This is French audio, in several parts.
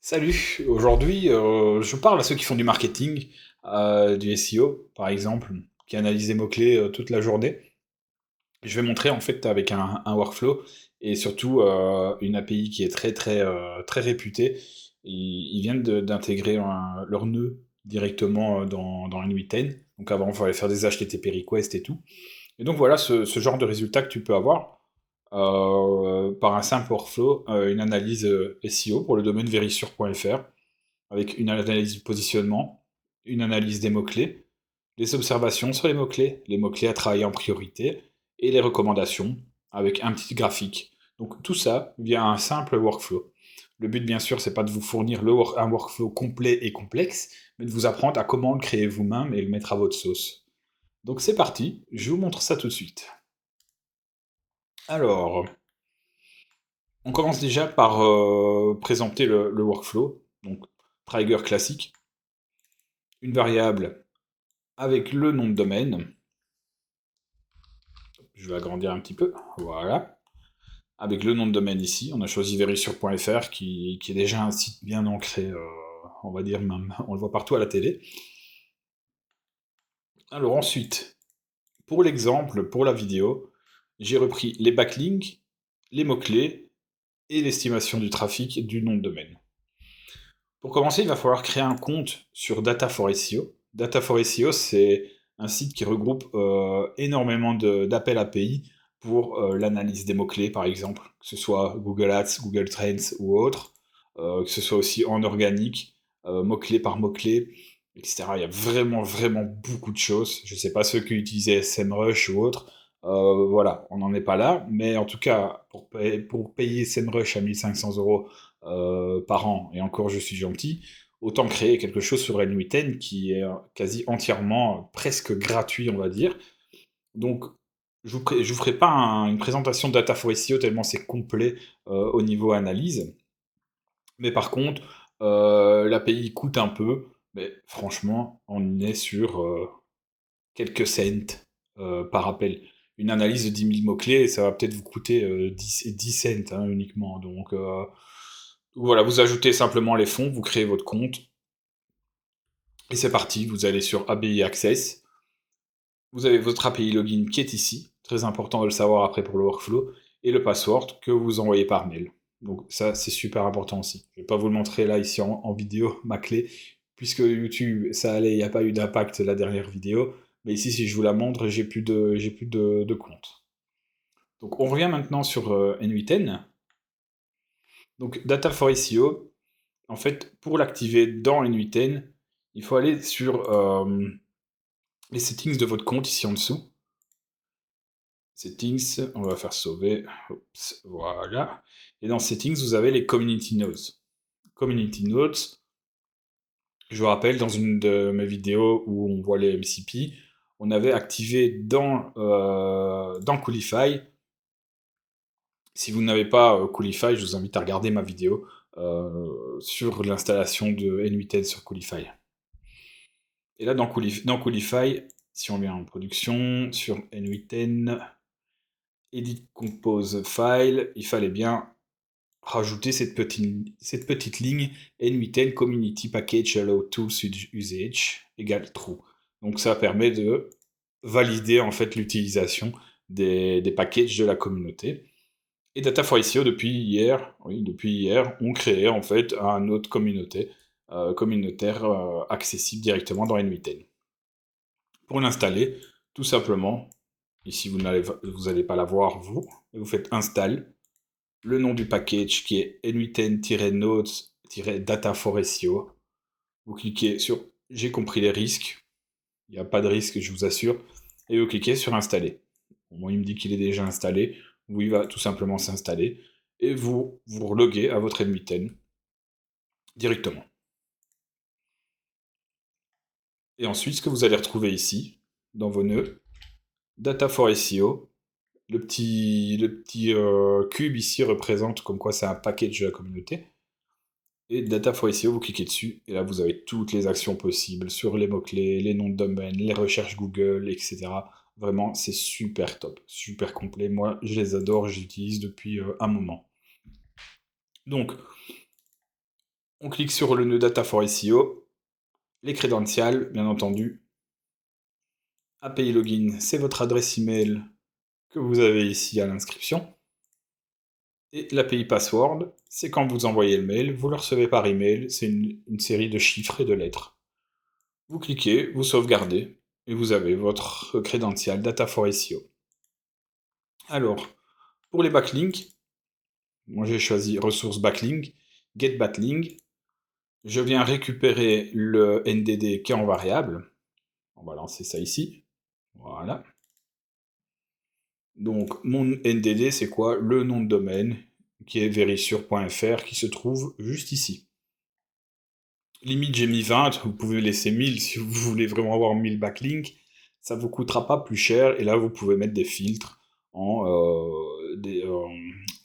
Salut, aujourd'hui je parle à ceux qui font du marketing, du SEO par exemple, qui analysent des mots-clés toute la journée. Je vais montrer en fait avec un workflow et surtout une API qui est très réputée. Ils viennent d'intégrer leur nœud directement dans N8N. Donc avant il fallait faire des HTTP requests et tout. Et donc voilà ce genre de résultat que tu peux avoir par un simple workflow, une analyse SEO pour le domaine verisure.fr avec une analyse du positionnement, une analyse des mots-clés, les observations sur les mots-clés à travailler en priorité, et les recommandations avec un petit graphique. Donc tout ça via un simple workflow. Le but, bien sûr, c'est pas de vous fournir un workflow complet et complexe, mais de vous apprendre à comment le créer vous-même et le mettre à votre sauce. Donc c'est parti, je vous montre ça tout de suite. Alors, on commence déjà par présenter le workflow. Donc, trigger classique, une variable avec le nom de domaine. Je vais agrandir un petit peu. Voilà. Avec le nom de domaine ici, on a choisi verisure.fr qui est déjà un site bien ancré, on va dire même. On le voit partout à la télé. Alors ensuite, pour l'exemple, pour la vidéo, j'ai repris les backlinks, les mots-clés et l'estimation du trafic du nom de domaine. Pour commencer, il va falloir créer un compte sur Data4SEO. Data4SEO, c'est un site qui regroupe énormément d'appels API pour l'analyse des mots-clés, par exemple, que ce soit Google Ads, Google Trends ou autre, que ce soit aussi en organique, mot-clé par mot-clé, etc. Il y a vraiment beaucoup de choses. Je ne sais pas ceux qui utilisaient SEMrush ou autre. Voilà, on n'en est pas là, mais en tout cas, pour payer SEMrush à 1 500 € par an, et encore je suis gentil, autant créer quelque chose sur N8N qui est quasi entièrement, presque gratuit, on va dire. Donc, je vous ferai pas une présentation de Data for SEO tellement c'est complet au niveau analyse. Mais par contre, l'API coûte un peu, mais franchement, on est sur quelques cents par appel. Une analyse de 10 000 mots-clés, ça va peut-être vous coûter 10 cents hein, uniquement. Donc voilà, vous ajoutez simplement les fonds, vous créez votre compte, et c'est parti. Vous allez sur API Access, vous avez votre API Login qui est ici, très important de le savoir après pour le workflow, et le password que vous envoyez par mail. Donc ça, c'est super important aussi. Je ne vais pas vous le montrer là, ici en vidéo, ma clé, puisque YouTube, ça allait, il n'y a pas eu d'impact la dernière vidéo, mais ici, si je vous la montre, j'ai plus de compte. Donc on revient maintenant sur N8N. Donc Data for SEO, en fait, pour l'activer dans N8N, il faut aller sur les settings de votre compte ici en dessous. Settings, on va faire sauver. Oups, voilà. Et dans Settings, vous avez les Community Notes. Community Notes, je vous rappelle, dans une de mes vidéos où on voit les MCP, on avait activé dans Coolify. Si vous n'avez pas Coolify, je vous invite à regarder ma vidéo sur l'installation de N8N sur Coolify. Et là, dans Coolify, si on vient en production, sur N8N, Edit Compose File, il fallait bien rajouter cette petite ligne N8N Community Package Allow Tools Usage égale true. Donc ça permet de valider en fait l'utilisation des packages de la communauté. Et Data for SEO depuis hier, oui, depuis hier, on crée en fait un autre communautaire accessible directement dans N8N. Pour l'installer, tout simplement, ici vous n'allez pas l'avoir vous, vous faites install, le nom du package qui est n8n-nodes-data for SEO. Vous cliquez sur j'ai compris les risques, il n'y a pas de risque, je vous assure, et vous cliquez sur installer. Moi, il me dit qu'il est déjà installé, où il va tout simplement s'installer, et vous vous reloguez à votre N8N directement. Et ensuite, ce que vous allez retrouver ici, dans vos nœuds, Data for SEO, le petit cube ici représente comme quoi c'est un package de la communauté. Et Data for SEO, vous cliquez dessus, et là vous avez toutes les actions possibles sur les mots-clés, les noms de domaine, les recherches Google, etc. Vraiment, c'est super top, super complet. Moi, je les adore, j'utilise depuis un moment. Donc, On clique sur le nœud Data for SEO, les crédentials, bien entendu. API Login, c'est votre adresse email que vous avez ici à l'inscription. Et l'API Password, c'est quand vous envoyez le mail, vous le recevez par email, c'est une série de chiffres et de lettres. Vous cliquez, vous sauvegardez, et vous avez votre crédential Data for SEO. Alors, pour les backlinks, moi j'ai choisi ressources backlink, get backlink. Je viens récupérer le NDD qui est en variable. On va lancer ça ici. Voilà. Donc, mon NDD, c'est quoi? Le nom de domaine, qui est verissure.fr, qui se trouve juste ici. Limite, j'ai mis 20, vous pouvez laisser 1000 si vous voulez vraiment avoir 1000 backlinks. Ça vous coûtera pas plus cher, et là, vous pouvez mettre des filtres en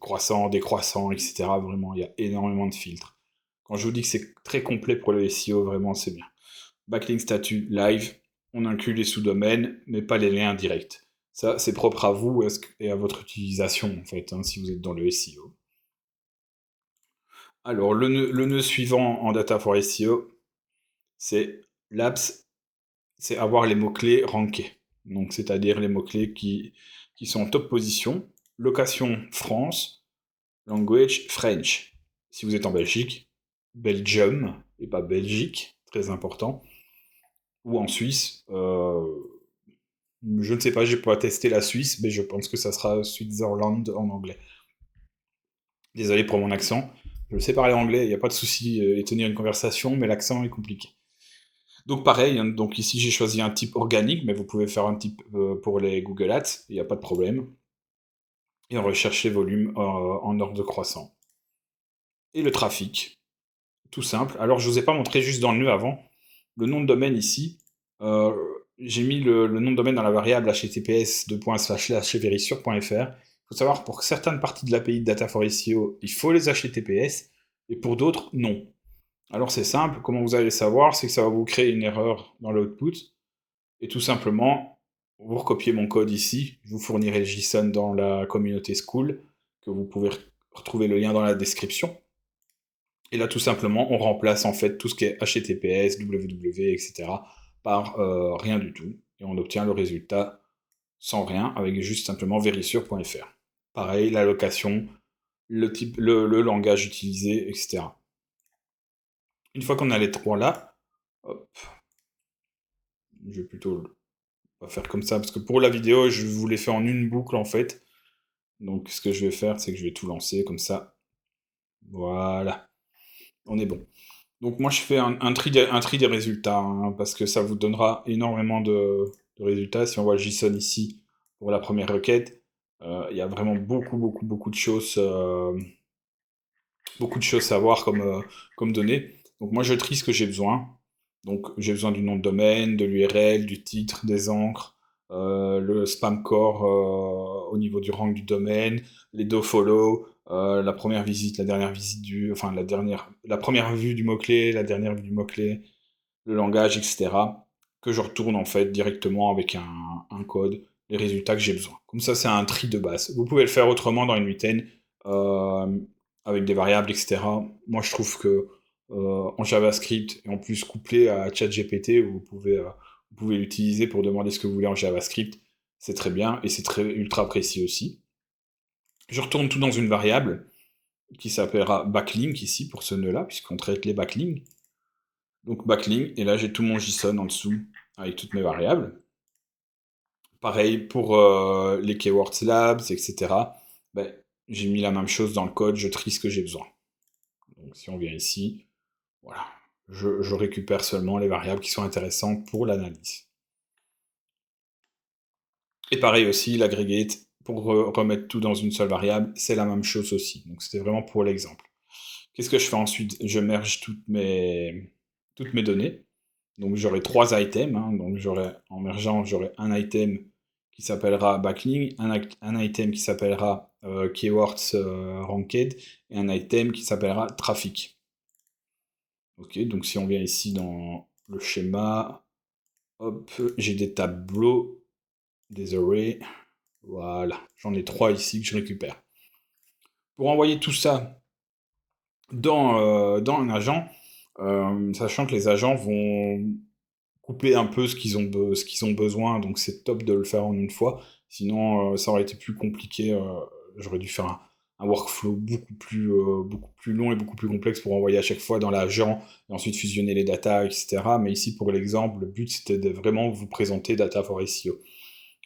croissant, décroissant, etc. Vraiment, il y a énormément de filtres. Quand je vous dis que c'est très complet pour le SEO, vraiment, c'est bien. Backlink statut live, on inclut les sous-domaines, mais pas les liens directs. Ça, c'est propre à vous et à votre utilisation, en fait, hein, si vous êtes dans le SEO. Alors, le nœud suivant en Data for SEO, c'est l'apps, c'est avoir les mots-clés rankés. Donc, c'est-à-dire les mots-clés qui sont en top position. Location France, language French. Si vous êtes en Belgique, Belgium, et pas Belgique, très important. Ou en Suisse, je ne sais pas, j'ai pas testé la Suisse, mais je pense que ça sera Switzerland en anglais. Désolé pour mon accent. Je sais parler anglais, il n'y a pas de souci et tenir une conversation, mais l'accent est compliqué. Donc pareil, hein, donc ici j'ai choisi un type organique, mais vous pouvez faire un type pour les Google Ads, il n'y a pas de problème. Et on recherche les volumes en ordre de croissant. Et le trafic, tout simple. Alors je ne vous ai pas montré juste dans le nœud avant. Le nom de domaine ici, euh, j'ai mis le nom de domaine dans la variable https://verissure.fr. Il faut savoir pour certaines parties de l'API de Data for SEO, il faut les HTTPS, et pour d'autres, non. Alors c'est simple, comment vous allez le savoir, c'est que ça va vous créer une erreur dans l'output, et tout simplement, vous recopiez mon code ici, je vous fournirai le JSON dans la communauté School, que vous pouvez retrouver le lien dans la description. Et là, tout simplement, on remplace en fait tout ce qui est HTTPS, www, etc. par rien du tout. Et on obtient le résultat sans rien, avec juste simplement verissure.fr. Pareil, la location, le type, le langage utilisé, etc. Une fois qu'on a les trois là, hop, je vais plutôt faire comme ça, parce que pour la vidéo, je vous l'ai fait en une boucle en fait. Donc ce que je vais faire, c'est que je vais tout lancer comme ça. Voilà, on est bon. Donc moi je fais un tri des résultats, hein, parce que ça vous donnera énormément de résultats. Si on voit le JSON ici pour la première requête, il y a vraiment beaucoup de choses à voir comme données. Donc moi je trie ce que j'ai besoin. Donc j'ai besoin du nom de domaine, de l'URL, du titre, des encres, le spam core au niveau du rank du domaine, les do-follow, la première visite, la dernière visite enfin la première vue du mot-clé, la dernière vue du mot-clé, le langage, etc. Que je retourne en fait directement avec un code, les résultats que j'ai besoin. Comme ça, c'est un tri de base. Vous pouvez le faire autrement dans une mitaine, euh, avec des variables, etc. Moi, je trouve que en JavaScript, et en plus couplé à ChatGPT, où vous pouvez l'utiliser pour demander ce que vous voulez en JavaScript, c'est très bien, et c'est très ultra précis aussi. Je retourne tout dans une variable qui s'appellera backlink ici pour ce nœud-là, puisqu'on traite les backlinks. Donc backlink, et là j'ai tout mon JSON en dessous avec toutes mes variables. Pareil pour les keywords labs, etc. Ben, j'ai mis la même chose dans le code, je trie ce que j'ai besoin. Donc si on vient ici, voilà, je récupère seulement les variables qui sont intéressantes pour l'analyse. Et pareil aussi, l'aggregate, pour remettre tout dans une seule variable, c'est la même chose aussi. Donc c'était vraiment pour l'exemple. Qu'est-ce que je fais ensuite? Je merge toutes mes données. Donc j'aurai trois items, hein. Donc en mergeant, j'aurai un item qui s'appellera backlink, un item qui s'appellera keywords ranked, et un item qui s'appellera traffic. Ok, donc si on vient ici dans le schéma, hop, j'ai des tableaux, des arrays, voilà, j'en ai trois ici que je récupère. Pour envoyer tout ça dans un agent, sachant que les agents vont couper un peu ce qu'ils ont besoin, donc c'est top de le faire en une fois. Sinon, ça aurait été plus compliqué. J'aurais dû faire un workflow beaucoup plus long et beaucoup plus complexe pour envoyer à chaque fois dans l'agent et ensuite fusionner les datas, etc. Mais ici, pour l'exemple, le but c'était de vraiment vous présenter data for SEO.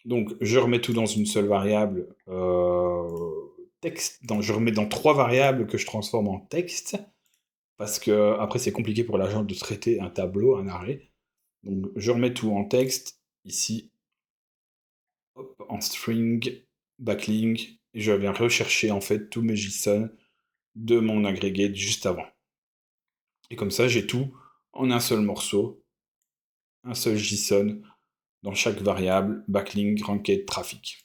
Donc, je remets tout dans une seule variable texte. Je remets dans trois variables que je transforme en texte parce que après c'est compliqué pour l'agent de traiter un tableau, un arrêt. Donc je remets tout en texte, ici, hop, en string, backlink, et je viens rechercher en fait tous mes JSON de mon aggregate juste avant. Et comme ça, j'ai tout en un seul morceau, un seul JSON dans chaque variable, backlink, ranked, trafic.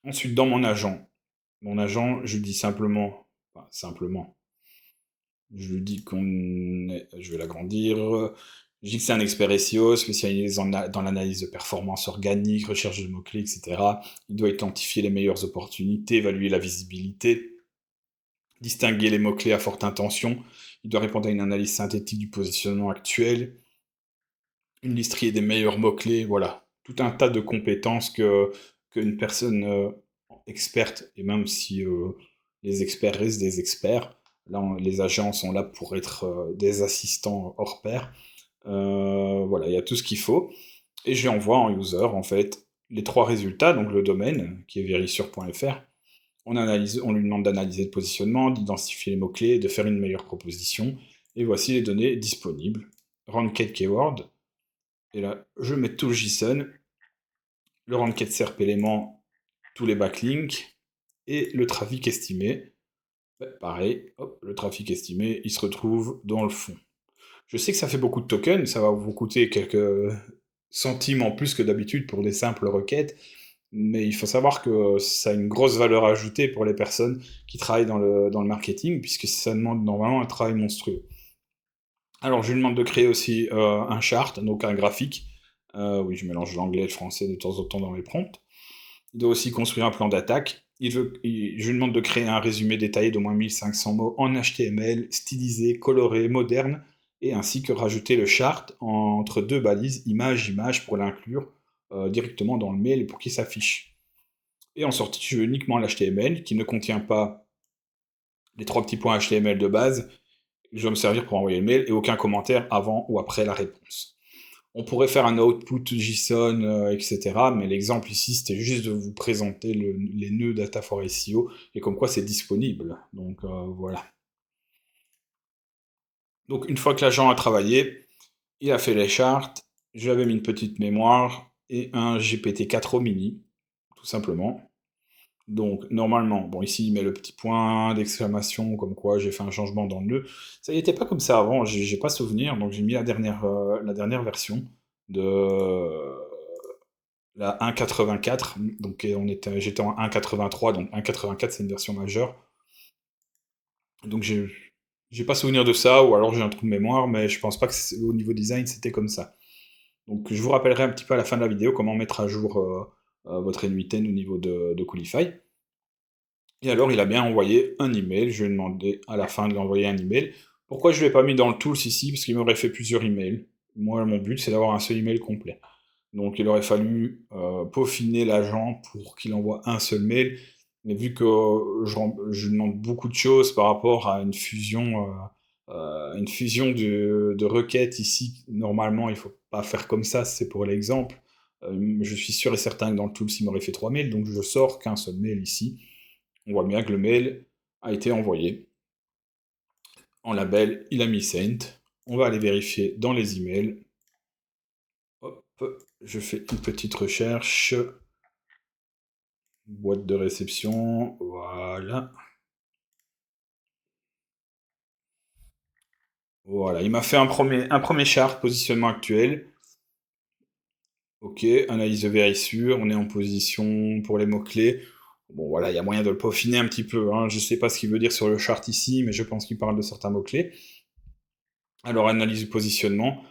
Ensuite, dans mon agent, je dis simplement, enfin, simplement, je lui dis je vais l'agrandir. Je dis que c'est un expert SEO spécialisé dans l'analyse de performance organique, recherche de mots-clés, etc. Il doit identifier les meilleures opportunités, évaluer la visibilité, distinguer les mots-clés à forte intention. Il doit répondre à une analyse synthétique du positionnement actuel, une liste des meilleurs mots-clés, voilà. Tout un tas de compétences qu'une personne experte, et même si les experts restent des experts, là, les agents sont là pour être des assistants hors pair. Voilà, il y a tout ce qu'il faut. Et je lui envoie en user, en fait, les trois résultats, donc le domaine, qui est verisure.fr. On lui demande d'analyser le positionnement, d'identifier les mots-clés, de faire une meilleure proposition. Et voici les données disponibles. Ranked keyword. Et là, je mets tout le JSON, le ranked SERP élément, tous les backlinks, et le trafic estimé. Pareil, hop, le trafic estimé, il se retrouve dans le fond. Je sais que ça fait beaucoup de tokens, ça va vous coûter quelques centimes en plus que d'habitude pour des simples requêtes, mais il faut savoir que ça a une grosse valeur ajoutée pour les personnes qui travaillent dans le marketing, puisque ça demande normalement un travail monstrueux. Alors je lui demande de créer aussi un chart, donc un graphique. Oui, je mélange l'anglais et le français de temps en temps dans mes prompts. Il doit aussi construire un plan d'attaque. Je lui demande de créer un résumé détaillé d'au moins 1500 mots en HTML, stylisé, coloré, moderne, et ainsi que rajouter le chart entre deux balises, image, pour l'inclure directement dans le mail pour qu'il s'affiche. Et en sortie, je veux uniquement l'HTML qui ne contient pas les trois petits points HTML de base. Je vais me servir pour envoyer le mail et aucun commentaire avant ou après la réponse. On pourrait faire un output JSON, etc. Mais l'exemple ici, c'était juste de vous présenter les nœuds Data for SEO et comme quoi c'est disponible. Donc voilà. Donc une fois que l'agent a travaillé, il a fait les charts, je lui avais mis une petite mémoire et un GPT-4 mini, tout simplement. Donc normalement, bon ici il met le petit point d'exclamation comme quoi j'ai fait un changement dans le nœud. Ça n'était pas comme ça avant, j'ai pas souvenir, donc j'ai mis la dernière version de la 1.84, donc j'étais en 1.83, donc 1.84 c'est une version majeure. Donc j'ai pas souvenir de ça, ou alors j'ai un trou de mémoire, mais je pense pas que au niveau design c'était comme ça. Donc je vous rappellerai un petit peu à la fin de la vidéo comment mettre à jour votre N8N au niveau de Coolify. Et alors il a bien envoyé un email, je lui ai demandé à la fin de lui envoyer un email. Pourquoi je ne l'ai pas mis dans le tools ici? Parce qu'il m'aurait fait plusieurs emails. Moi mon but c'est d'avoir un seul email complet. Donc il aurait fallu peaufiner l'agent pour qu'il envoie un seul mail. Mais vu que je lui demande beaucoup de choses par rapport à une fusion de requêtes ici, normalement il ne faut pas faire comme ça, c'est pour l'exemple. Je suis sûr et certain que dans le tool, il m'aurait fait trois mails, donc je sors qu'un seul mail ici. On voit bien que le mail a été envoyé. En label, il a mis sent. On va aller vérifier dans les emails. Hop, je fais une petite recherche. Boîte de réception, voilà. Voilà, il m'a fait un premier chart, positionnement actuel. Ok, analyse de vérissure, on est en position pour les mots-clés. Bon voilà, il y a moyen de le peaufiner un petit peu, hein. Je ne sais pas ce qu'il veut dire sur le chart ici, mais je pense qu'il parle de certains mots-clés. Alors, analyse du positionnement.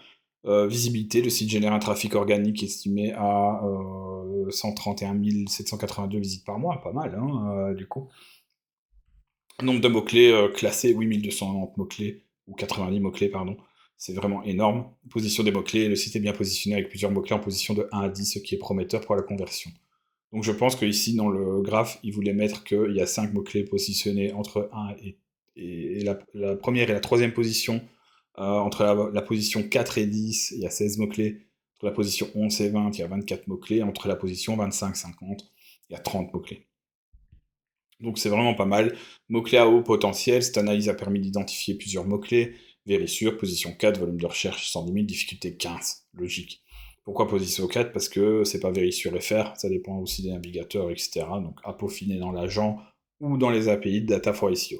Visibilité, le site génère un trafic organique estimé à 131 782 visites par mois, pas mal, hein, du coup. Nombre de mots-clés classés, oui, 1290 mots-clés, ou 90 mots-clés, pardon. C'est vraiment énorme. Position des mots-clés, le site est bien positionné avec plusieurs mots-clés en position de 1 à 10, ce qui est prometteur pour la conversion. Donc je pense que ici dans le graphe, il voulait mettre qu'il y a 5 mots-clés positionnés entre 1 et la première et la troisième position. Entre la position 4 et 10, il y a 16 mots-clés. Entre la position 11 et 20, il y a 24 mots-clés. Entre la position 25-50, il y a 30 mots-clés. Donc c'est vraiment pas mal. Mots-clés à haut potentiel, cette analyse a permis d'identifier plusieurs mots-clés. Vérissure, position 4, volume de recherche sans limite, difficulté 15. Logique. Pourquoi position 4? Parce que c'est pas Vérissure FR, ça dépend aussi des navigateurs, etc. Donc à peaufiner dans l'agent ou dans les API de Data for SEO.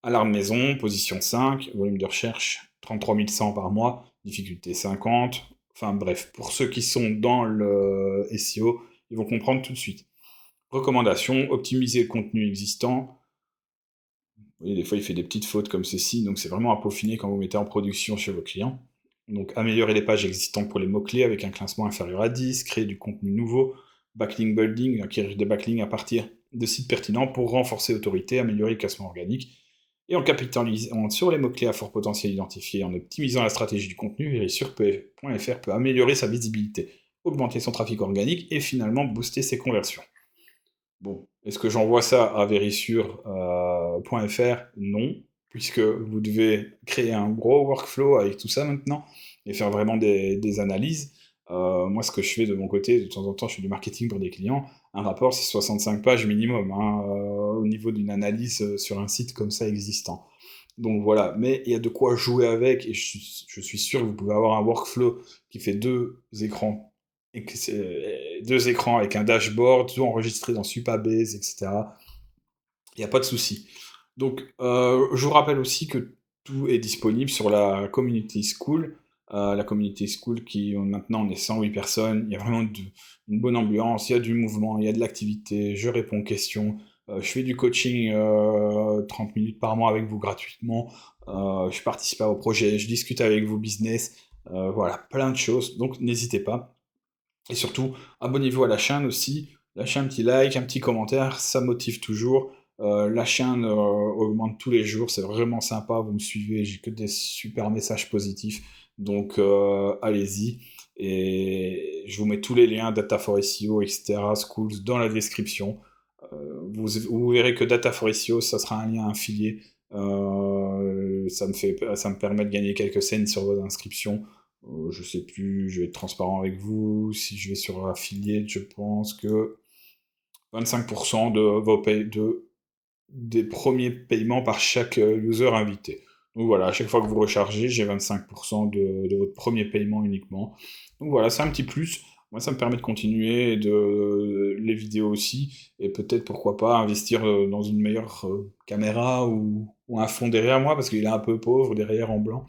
Alarme maison, position 5, volume de recherche 33 100 par mois, difficulté 50. Enfin bref, pour ceux qui sont dans le SEO, ils vont comprendre tout de suite. Recommandation, optimiser le contenu existant. Vous voyez, des fois, il fait des petites fautes comme ceci, donc c'est vraiment à peaufiner quand vous mettez en production chez vos clients. Donc, améliorer les pages existantes pour les mots-clés avec un classement inférieur à 10, créer du contenu nouveau, backlink building, acquérir des backlinks à partir de sites pertinents pour renforcer l'autorité, améliorer le classement organique. Et en capitalisant sur les mots-clés à fort potentiel identifiés, en optimisant la stratégie du contenu, Verisure.fr peut améliorer sa visibilité, augmenter son trafic organique et finalement booster ses conversions. Bon, est-ce que j'envoie ça à Verisure.fr? Non, puisque vous devez créer un gros workflow avec tout ça maintenant et faire vraiment des analyses. Moi, ce que je fais de mon côté, de temps en temps, je fais du marketing pour des clients. Un rapport, c'est 65 pages minimum, hein, au niveau d'une analyse sur un site comme ça existant. Donc voilà, mais il y a de quoi jouer avec, et je suis sûr que vous pouvez avoir un workflow qui fait deux écrans, et que c'est deux écrans avec un dashboard, tout enregistré dans Supabase, etc. Il n'y a pas de souci. Donc, je vous rappelle aussi que tout est disponible sur la Community School. La Community School qui, maintenant, on est 108 personnes. Il y a vraiment une bonne ambiance, il y a du mouvement, il y a de l'activité. Je réponds aux questions. Je fais du coaching 30 minutes par mois avec vous gratuitement. Je participe à vos projets, je discute avec vos business. Voilà, plein de choses. Donc, n'hésitez pas. Et surtout, abonnez-vous à la chaîne aussi. Lâchez un petit like, un petit commentaire, ça motive toujours. La chaîne augmente tous les jours, c'est vraiment sympa. Vous me suivez, j'ai que des super messages positifs. Donc allez-y. Et je vous mets tous les liens, Data for SEO, etc., Schools, dans la description. Vous verrez que Data for SEO, ça sera un lien affilié. Ça me permet de gagner quelques cents sur vos inscriptions. Je sais plus, je vais être transparent avec vous. Si je vais sur Affiliate, je pense que 25% de des premiers paiements par chaque user invité. Donc voilà, à chaque fois que vous rechargez, j'ai 25% de votre premier paiement uniquement. Donc voilà, c'est un petit plus. Moi, ça me permet de continuer, les vidéos aussi, et peut-être pourquoi pas investir dans une meilleure caméra ou un fond derrière moi, parce qu'il est un peu pauvre derrière en blanc.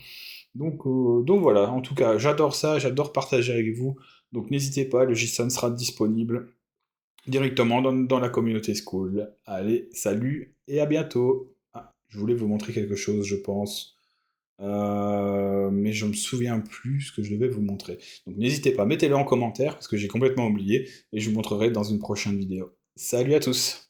Donc voilà, en tout cas, j'adore ça, j'adore partager avec vous. Donc n'hésitez pas, le JSON sera disponible directement dans la communauté School. Allez, salut et à bientôt. Ah, je voulais vous montrer quelque chose, je pense. Mais je me souviens plus ce que je devais vous montrer. Donc n'hésitez pas, mettez-le en commentaire parce que j'ai complètement oublié et je vous montrerai dans une prochaine vidéo. Salut à tous!